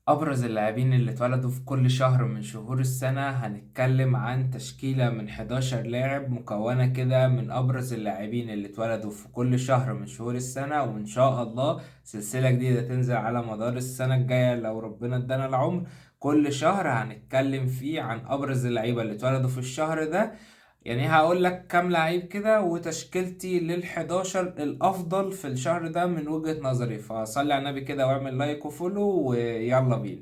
أبرز اللاعبين اللي اتولدوا في كل شهر من شهور السنة، هنتكلم عن تشكيلة من 11 لاعب مكونة كده من أبرز اللاعبين اللي اتولدوا في كل شهر من شهور السنة. وإن شاء الله سلسلة جديدة تنزل على مدار السنة الجاية لو ربنا ادانا العمر. كل شهر هنتكلم فيه عن أبرز اللعيبة اللي اتولدوا في الشهر ده. يعني هقول لك كام لعيب كده وتشكيلتي لل11 الافضل في الشهر ده من وجهة نظري، فصلي على النبي كده واعمل لايك وفولو ويلا بينا.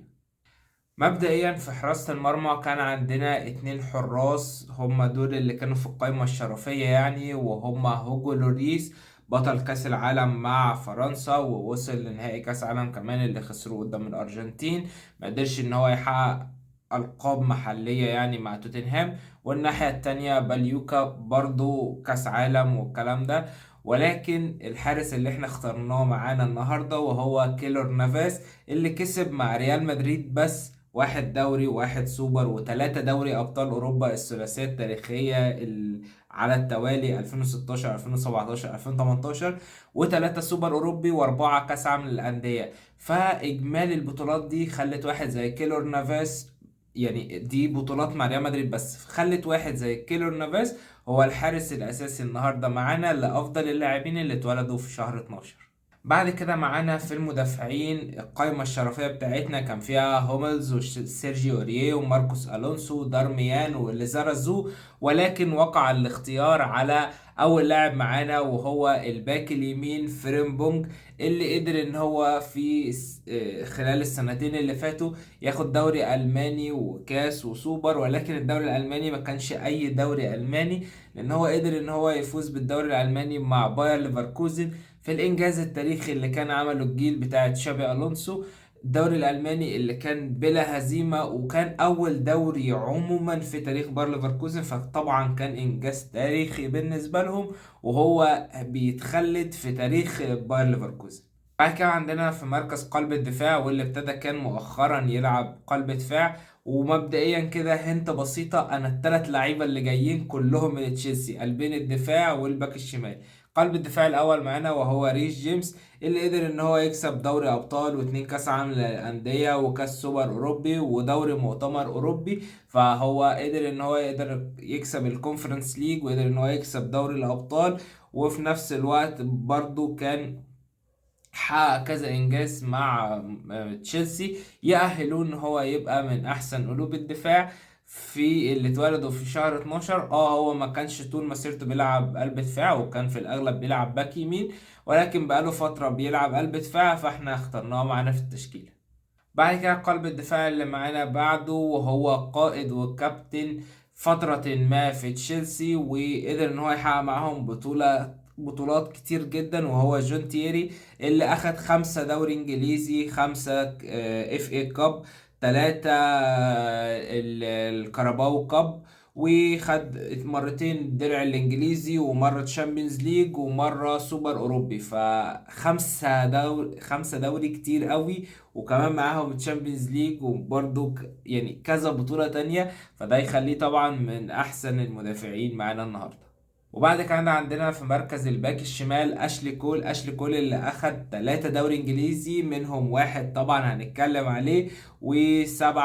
مبدئيا في حراسة المرمى كان عندنا اتنين حراس، هما دول اللي كانوا في القائمة الشرفية يعني، وهما هوجو لوريس بطل كأس العالم مع فرنسا، ووصل لنهائي كأس العالم كمان اللي خسروه قدام الأرجنتين. ما قدرش ان هو يحقق ألقاب محلية يعني مع توتنهام. والناحية التانية باليوكا برضو كأس عالم والكلام ده. ولكن الحارس اللي احنا اخترناه معانا النهاردة وهو كيلور نافاس، اللي كسب مع ريال مدريد بس واحد دوري وواحد سوبر وثلاثة دوري أبطال أوروبا، الثلاثية التاريخية على التوالي 2016 2017 2018، وثلاثة سوبر أوروبي وأربعة كأس عالم للأندية. فإجمالي البطولات دي خلت واحد زي كيلور نافاس، يعني دي بطولات مع ريال مدريد بس، خلت واحد زي كيلور نافاس هو الحارس الأساسي النهاردة معانا لأفضل اللاعبين اللي اتولدوا في شهر 12. بعد كده معانا في المدافعين القائمة الشرفية بتاعتنا كان فيها هوملز وسيرجيو اوريه وماركوس الونسو ودارميان وليزارزو. ولكن وقع الاختيار على اول لاعب معانا وهو الباك اليمين فريمبونج، اللي قدر ان هو في خلال السنتين اللي فاتوا ياخد دوري الماني وكاس وسوبر. ولكن الدوري الالماني ما كانش اي دوري الماني، لان هو قدر ان هو يفوز بالدوري الالماني مع باير ليفركوزن في الإنجاز التاريخي اللي كان عمله الجيل بتاع تشابي ألونسو. الدوري الألماني اللي كان بلا هزيمة، وكان أول دوري عموما في تاريخ باير ليفركوزن، فطبعا كان إنجاز تاريخي بالنسبة لهم، وهو بيتخلد في تاريخ باير ليفركوزن. بعد كده عندنا في مركز قلب الدفاع، واللي ابتدى كان مؤخرا يلعب قلب دفاع. ومبدئيا كده هنت بسيطة، أنا التلات لعيبة اللي جايين كلهم من تشيلسي، قلبين الدفاع والباك الشمال. قلب الدفاع الاول معانا وهو ريس جيمس، اللي قدر ان هو يكسب دوري ابطال واتنين كاس عالم للانديه وكاس سوبر اوروبي ودوري مؤتمر اوروبي. فهو قدر ان هو يقدر يكسب الكونفرنس ليج، وقدر ان هو يكسب دوري الابطال. وفي نفس الوقت برضو كان حقق كذا انجاز مع تشيلسي يأهلوه ان هو يبقى من احسن قلوب الدفاع في اللي اتولدوا في شهر 12. هو ما كانش طول مسيرته بيلعب قلب دفاع، وكان في الاغلب بيلعب باك يمين، ولكن بقاله فترة بيلعب قلب دفاع، فاحنا اخترناه معانا في التشكيلة. بعد كده قلب الدفاع اللي معانا بعده وهو قائد وكابتن فترة ما في تشيلسي، وقدر ان هو يحقق معاهم بطولات كتير جدا، وهو جون تيري، اللي اخد 5 دوري انجليزي، 5 FA كاب، 3 الكاراباو كاب، وخد مرتين الدرع الانجليزي ومرة تشامبيونز ليج ومرة سوبر اوروبي. خمسة دوري كتير قوي، وكمان معاهم تشامبيونز ليج وبرضه يعني كذا بطولة تانية، فده يخليه طبعا من أحسن المدافعين معانا النهاردة. وبعد كده عندنا في مركز الباك الشمال أشلي كول اللي أخد 3 دوري إنجليزي، منهم واحد طبعا هنتكلم عليه، و7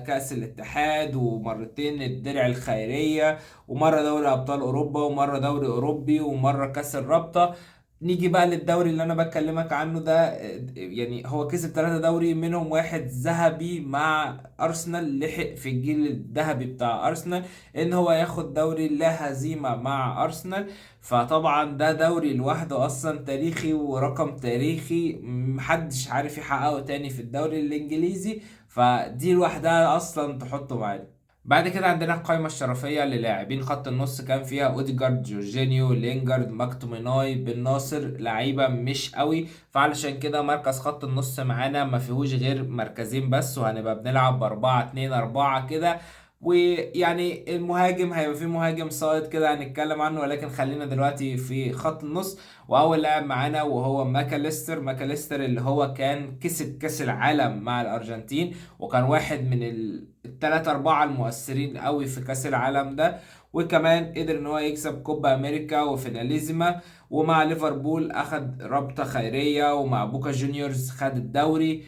كأس الاتحاد، ومرتين الدرع الخيرية، ومرة دوري أبطال أوروبا، ومرة دوري أوروبي، ومرة كأس الرابطة. نيجي بقى للدوري اللي انا بكلمك عنه ده، يعني هو كسب 3 دوري، منهم واحد ذهبي مع ارسنال، لحق في الجيل الذهبي بتاع ارسنال ان هو ياخد دوري لا هزيمة مع ارسنال. فطبعا ده دوري لوحده اصلا تاريخي ورقم تاريخي محدش عارف يحققه تاني في الدوري الانجليزي، فدي لوحدها اصلا تحطه معانا. بعد كده عندنا القائمة الشرفية للاعبين خط النص، كان فيها اوديجارد، جورجينيو، لينجارد، ماكتوميناي، بن ناصر، لعيبة مش قوي. فعلشان كده مركز خط النص معانا ما فيهوش غير مركزين بس، وهنبقى بنلعب ب4-2-4 كده. ويعني المهاجم هيبقى فيه مهاجم صاعد كده هنتكلم عنه، ولكن خلينا دلوقتي في خط النص. واول لاعب معانا وهو ماكاليستر اللي هو كان كسب كاس العالم مع الارجنتين، وكان واحد من التلاتة أربعة المؤثرين قوي في كأس العالم ده. وكمان قدر إن هو يكسب كوبا أمريكا وفيناليزما، ومع ليفربول أخد رابطة خيرية، ومع بوكا جونيورز خد الدوري.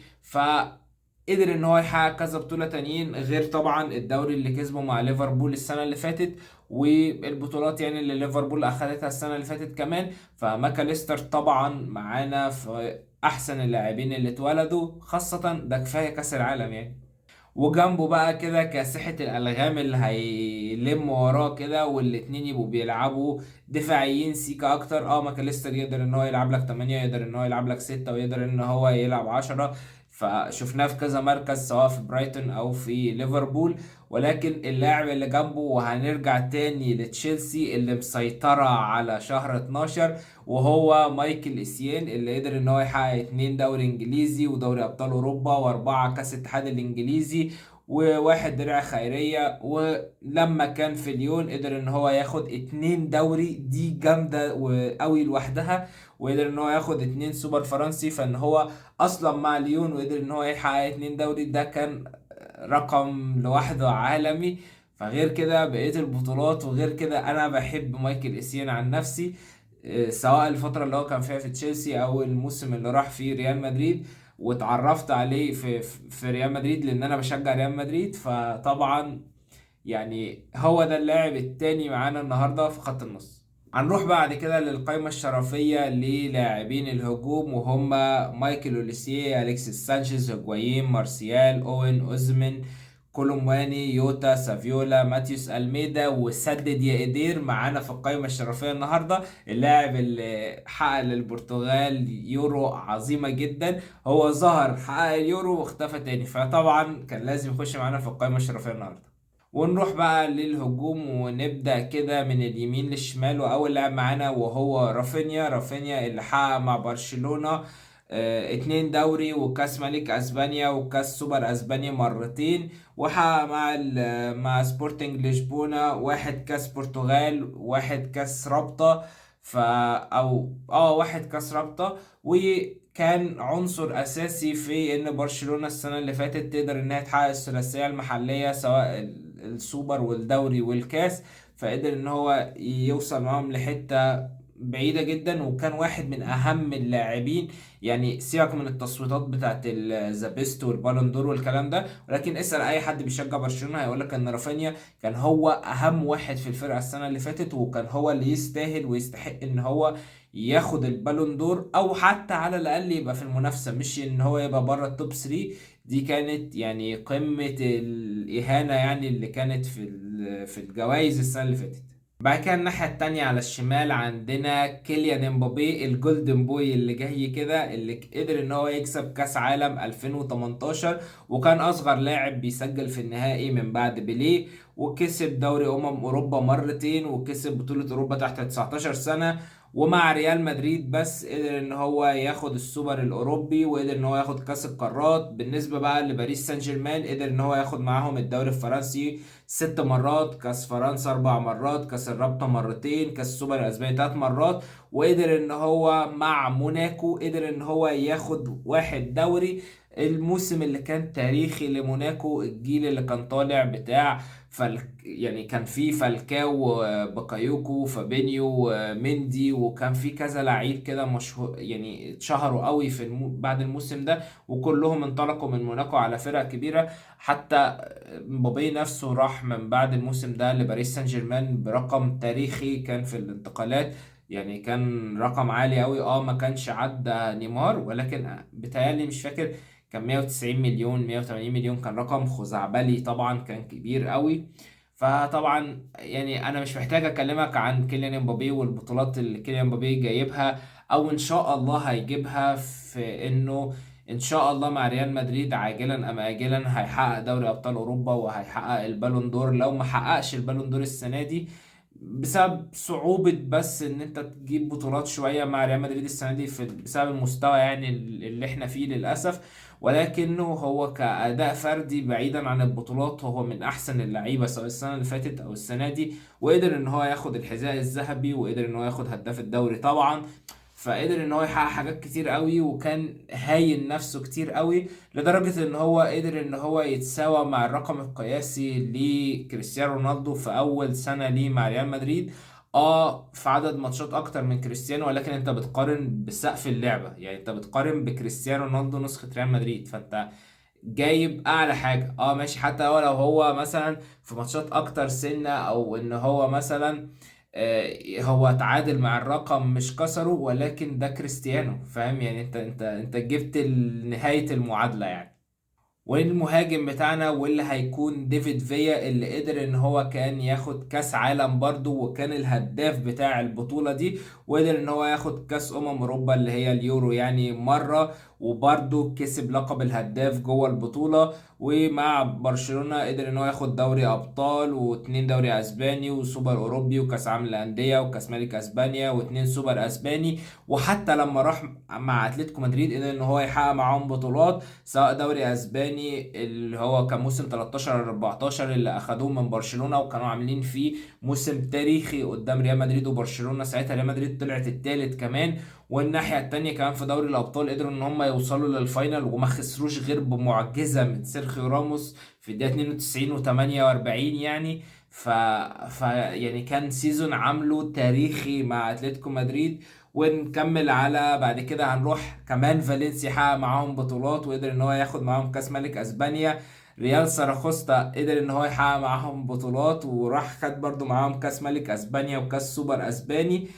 قدر ان هو يحقق كذا بطولة تانيين، غير طبعا الدوري اللي كسبه مع ليفربول السنة اللي فاتت، والبطولات يعني اللي ليفربول اخدتها السنة اللي فاتت كمان. فماكاليستر طبعا معانا في احسن اللاعبين اللي اتولدوا، خاصة ده كفاية كاس العالم يعني. وجنبه بقى كده كاسحة الألغام اللي هيلم وراه كده، والاتنين يبقوا بيلعبوا دفاعيين سيكا أكتر. اه ماكاليستر يقدر إن هو يلعب لك 8، يقدر إن هو يلعب لك 6، ويقدر إن هو يلعب 10. فشفناه في كذا مركز سواء في برايتون أو في ليفربول. ولكن اللاعب اللي جنبه، وهنرجع تاني لتشيلسي اللي مسيطرة على شهر 12، وهو مايكل اسيان، اللي قدر ان هو يحقق 2 دوري انجليزي ودوري ابطال اوروبا و4 كاس الاتحاد الانجليزي وواحد درع خيرية. ولما كان في ليون قدر ان هو ياخد 2 دوري، دي جامدة وقوي لوحدها. وقدر ان هو ياخد 2 سوبر فرنسي. فان هو اصلا مع ليون وقدر ان هو يحقق 2 دوري، ده كان رقم لوحده عالمي. فغير كده بقية البطولات، وغير كده انا بحب مايكل اسيان عن نفسي. سواء الفترة اللي هو كان فيها في تشيلسي او الموسم اللي راح فيه ريال مدريد، واتعرفت عليه في ريال مدريد لان انا بشجع ريال مدريد. فطبعا يعني هو ده اللاعب التاني معانا النهارده في خط النص. هنروح بعد كده للقائمة الشرفية للاعبين الهجوم، وهم مايكل أوليسيه، أليكسيس سانشيز، هيجوايين، مارسيال، أوين، أوزمن، كولومواني، يوتا، سافيولا، ماتيوس ألميدا، وسدد يا إيدير معانا في القائمة الشرفية النهاردة. اللاعب اللي حقق للبرتغال يورو عظيمة جدا، هو ظهر حقق اليورو واختفى تاني، فطبعا كان لازم يخش معانا في القائمة الشرفية النهاردة. ونروح بقى للهجوم، ونبدأ كده من اليمين للشمال. وأول لاعب معانا وهو رافينيا. رافينيا اللي حقق مع برشلونة 2 دوري وكاس ملك اسبانيا وكاس سوبر اسبانيا مرتين. وحقق مع سبورتنج لشبونة 1 كاس برتغال، 1 كاس رابطة. او 1 كاس رابطة. وكان عنصر اساسي في ان برشلونة السنة اللي فاتت تقدر انها تحقق الثلاثية المحلية، سواء السوبر والدوري والكاس. فقدر ان هو يوصل معاهم لحتة بعيدة جدا، وكان واحد من اهم اللاعبين. يعني سيبك من التصويتات بتاعت ذا بيست والبالون دور والكلام ده، ولكن اسأل اي حد بيشجع برشلونة هيقولك ان رافينيا كان هو اهم واحد في الفرقة السنة اللي فاتت، وكان هو اللي يستاهل ويستحق ان هو ياخد البالون دور، او حتى على الاقل يبقى في المنافسة، مش ان هو يبقى بره التوب 3. دي كانت يعني قمة الإهانة يعني اللي كانت في الجوائز السنة اللي فاتت. بعد كده الناحية التانية على الشمال عندنا كيليان امبابي، الجولدن بوي اللي جاي كده، اللي قدر ان هو يكسب كاس عالم 2018، وكان اصغر لاعب بيسجل في النهائي من بعد بيليه. وكسب دوري اوروبا مرتين، وكسب بطولة اوروبا تحت 19 سنة. ومع ريال مدريد بس قدر ان هو ياخد السوبر الاوروبي، وقدر ان هو ياخد كاس القارات. بالنسبة بقى لباريس سان جيرمان، قدر ان هو ياخد معاهم الدوري الفرنسي 6 مرات، كاس فرنسا 4 مرات، كاس الرابطة مرتين، كاس السوبر الاسباني 3 مرات. وقدر ان هو مع موناكو قدر ان هو ياخد 1 دوري. الموسم اللي كان تاريخي لموناكو، الجيل اللي كان طالع بتاع يعني كان في فالكاو، بكايوكو، فابينيو، مندي، وكان في كذا لعيب كده مشهور يعني اتشهروا قوي بعد الموسم ده، وكلهم انطلقوا من موناكو على فرق كبيرة. حتى مبابي نفسه راح من بعد الموسم ده لباريس سان جيرمان برقم تاريخي كان في الانتقالات. يعني كان رقم عالي قوي. ما كانش عدى نيمار، ولكن بتهيألي مش فاكر، كان 190 مليون 180 مليون، كان رقم خزعبلي طبعا، كان كبير قوي. فطبعا يعني انا مش محتاج اكلمك عن كيليان امبابي والبطولات اللي كيليان امبابي جايبها، او ان شاء الله هيجيبها، في انه ان شاء الله مع ريال مدريد عاجلا ام اجلا هيحقق دوري ابطال اوروبا وهيحقق البالون دور، لو ما حققش البالون دور السنه دي بسبب صعوبة بس ان انت تجيب بطولات شوية مع ريال مدريد السنة دي، بسبب المستوى يعني اللي احنا فيه للأسف. ولكنه هو كأداء فردي بعيدا عن البطولات هو من أحسن اللعيبة، سواء السنة اللي فاتت أو السنة دي. وقدر ان هو ياخد الحذاء الذهبي، وقدر ان هو ياخد هداف الدوري طبعا. فقدر ان هو يحقق حاجات كتير قوي، وكان هاين نفسه كتير قوي، لدرجة ان هو قدر ان هو يتساوى مع الرقم القياسي لكريستيانو رونالدو في اول سنة ليه مع ريال مدريد. في عدد ماتشات اكتر من كريستيانو، ولكن انت بتقارن بسقف اللعبة، يعني انت بتقارن بكريستيانو رونالدو نسخة ريال مدريد. فانت جايب اعلى حاجة. ماشي، حتى هو لو هو مثلا في ماتشات اكتر سنة، او ان هو مثلا هو تعادل مع الرقم مش كسره، ولكن ده كريستيانو، فاهم يعني؟ انت جبت نهاية المعادلة يعني. والمهاجم بتاعنا واللي هيكون ديفيد فيا، اللي قدر ان هو كان ياخد كاس عالم برضو، وكان الهداف بتاع البطولة دي، وقدر ان هو ياخد كاس اوروبا اللي هي اليورو يعني مرة، وبرضو كسب لقب الهداف جوه البطولة. ومع برشلونة قدر ان هو ياخد دوري ابطال، واتنين دوري اسباني، وسوبر اوروبي، وكاس عالم للاندية، وكاس ملك اسبانيا، واتنين سوبر اسباني. وحتى لما راح مع اتلتيكو مدريد قدر ان هو يحقق معاهم بطولات، سواء دوري اسباني اللي هو كان موسم 13 14 اللي اخدوه من برشلونة، وكانوا عاملين فيه موسم تاريخي قدام ريال مدريد وبرشلونة. ساعتها ريال مدريد طلعت التالت كمان. والناحية التانية كمان في دوري الابطال قدروا ان هم يوصلوا للفاينل، وما خسروش غير بمعجزة من سيرخيو راموس في الدقيقة 92 و48 يعني. يعني كان سيزون عامله تاريخي مع اتلتيكو مدريد. ونكمل على بعد كده هنروح كمان فالنسيا، حقق معاهم بطولات وقدر ان هو ياخد معاهم كاس ملك اسبانيا. ريال ساراخوستا قدر ان هو يحقق معاهم بطولات، وراح خد برضو معاهم كاس ملك اسبانيا وكاس سوبر اسباني.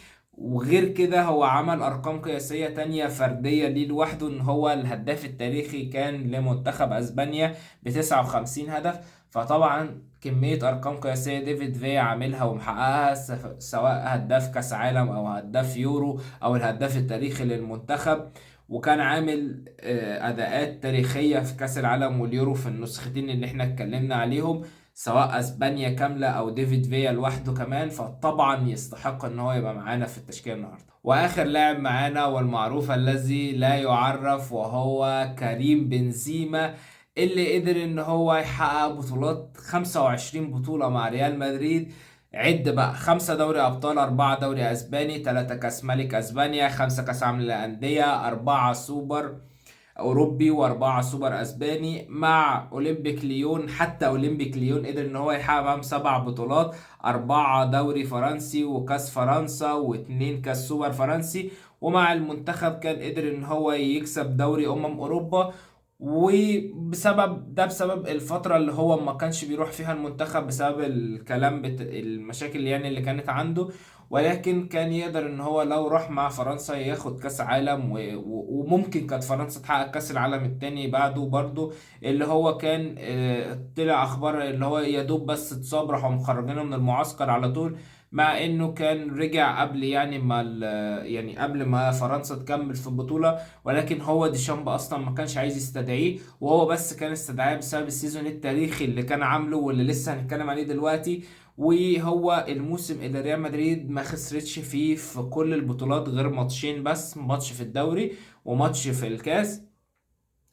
وغير كده هو عمل ارقام قياسية تانية فردية ليه لوحده، ان هو الهداف التاريخي كان لمنتخب اسبانيا ب 59 هدف. فطبعا كمية أرقام قياسية ديفيد فيا عاملها ومحققها، سواء هداف كأس عالم أو هداف يورو أو الهداف التاريخي للمنتخب. وكان عامل أداءات تاريخية في كأس العالم واليورو في النسختين اللي احنا اتكلمنا عليهم، سواء اسبانيا كاملة او ديفيد فيا لوحده كمان. فطبعا يستحق ان هو يبقى معانا في التشكيلة النهاردة. واخر لاعب معانا والمعروف الذي لا يعرف، وهو كريم بنزيما، اللي قدر ان هو يحقق بطولات 25 بطولة مع ريال مدريد. عد بقى: 5 دوري ابطال، 4 دوري اسباني، 3 كاس ملك اسبانيا، 5 كاس عالم للاندية، 4 سوبر اوروبي، و4 سوبر اسباني مع اولمبيك ليون. حتى اولمبيك ليون قدر ان هو يحقق معاهم 7 بطولات: 4 دوري فرنسي وكاس فرنسا، و2 كاس سوبر فرنسي. ومع المنتخب كان قدر ان هو يكسب دوري اوروبا. بسبب الفترة اللي هو ما كانش بيروح فيها المنتخب بسبب الكلام المشاكل يعني اللي كانت عنده. ولكن كان يقدر ان هو لو راح مع فرنسا ياخد كاس عالم، وممكن كانت فرنسا تحقق كاس العالم التاني بعده برضو. اللي هو كان طلع اخبار اللي هو يا دوب بس اتصاب، راحوا مخرجينه من المعسكر على طول، مع انه كان رجع قبل يعني ما يعني قبل ما فرنسا تكمل في البطولة. ولكن هو ديشامب اصلا ما كانش عايز يستدعيه، وهو بس كان استدعاه بسبب السيزون التاريخي اللي كان عامله واللي لسه هنتكلم عليه دلوقتي. وهو الموسم اللي ريال مدريد ما خسرتش فيه في كل البطولات غير ماتشين بس: ماتش في الدوري وماتش في الكاس.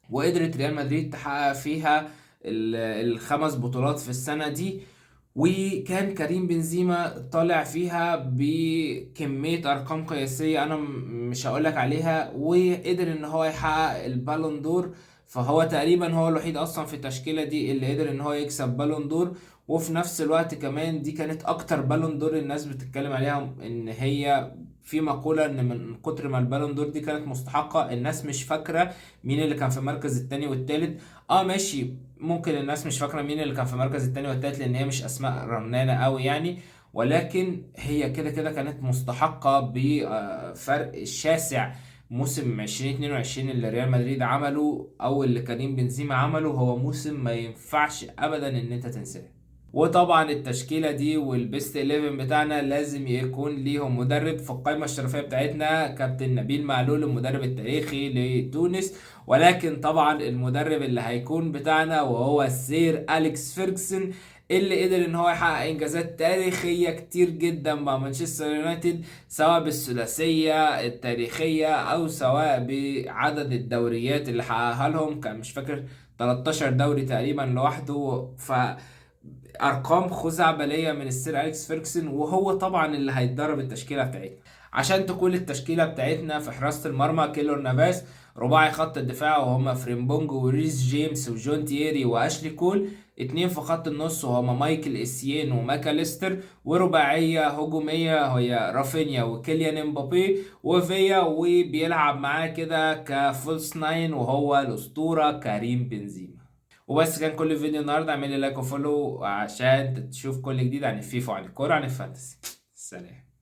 وقدرت ريال مدريد تحقق فيها ال5 بطولات في السنة دي. وكان كريم بنزيما طالع فيها بكمية أرقام قياسية أنا مش هقولك عليها، وقدر إن هو يحقق البالون دور. فهو تقريبا هو الوحيد أصلا في التشكيلة دي اللي قدر إن هو يكسب بالون دور. وفي نفس الوقت كمان دي كانت أكتر بالون دور الناس بتتكلم عليها، إن هي في مقولة إن من كتر ما البالون دور دي كانت مستحقة، الناس مش فاكرة مين اللي كان في المركز التاني والتالت. ماشي، ممكن الناس مش فاكرة مين اللي كان في المركز التاني والتالت لأن هي مش أسماء رنانة أوي يعني. ولكن هي كده كده كانت مستحقة بفرق شاسع. موسم 2022 اللي ريال مدريد عمله أو اللي كريم بنزيما عمله هو موسم ما ينفعش أبدا إن أنت تنساه. وطبعا التشكيلة دي والبيست 11 بتاعنا لازم يكون ليهم مدرب. في القائمة الشرفية بتاعتنا كابتن نبيل معلول، المدرب التاريخي لتونس. ولكن طبعا المدرب اللي هيكون بتاعنا وهو السير أليكس فيرجسون، اللي قدر ان هو يحقق انجازات تاريخية كتير جدا مع مانشستر يونايتد، سواء بالثلاثية التاريخية او سواء بعدد الدوريات اللي حققها لهم. كان مش فاكر 13 دوري تقريبا لوحده. ارقام خزعبليه من السير اليكس فيركسون. وهو طبعا اللي هيتدرب التشكيله بتاعتنا. عشان تكون التشكيله بتاعتنا: في حراسه المرمى كيلور نافاس، رباعي خط الدفاع وهما فريمبونج وريس جيمس وجون تييري واشلي كول، 2 في خط النص وهما مايكل اسيين وماكاليستر، ورباعيه هجوميه هي رافينيا وكيليان امبابي وفيا، وبيلعب معاه كده كفولس ناين وهو الاسطوره كريم بنزيما. وبس كان كل فيديو النهارده. اعمل لي لايك وفولو عشان تشوف كل جديد عن الفيفا وعن الكوره وعن الفانتسي. سلام.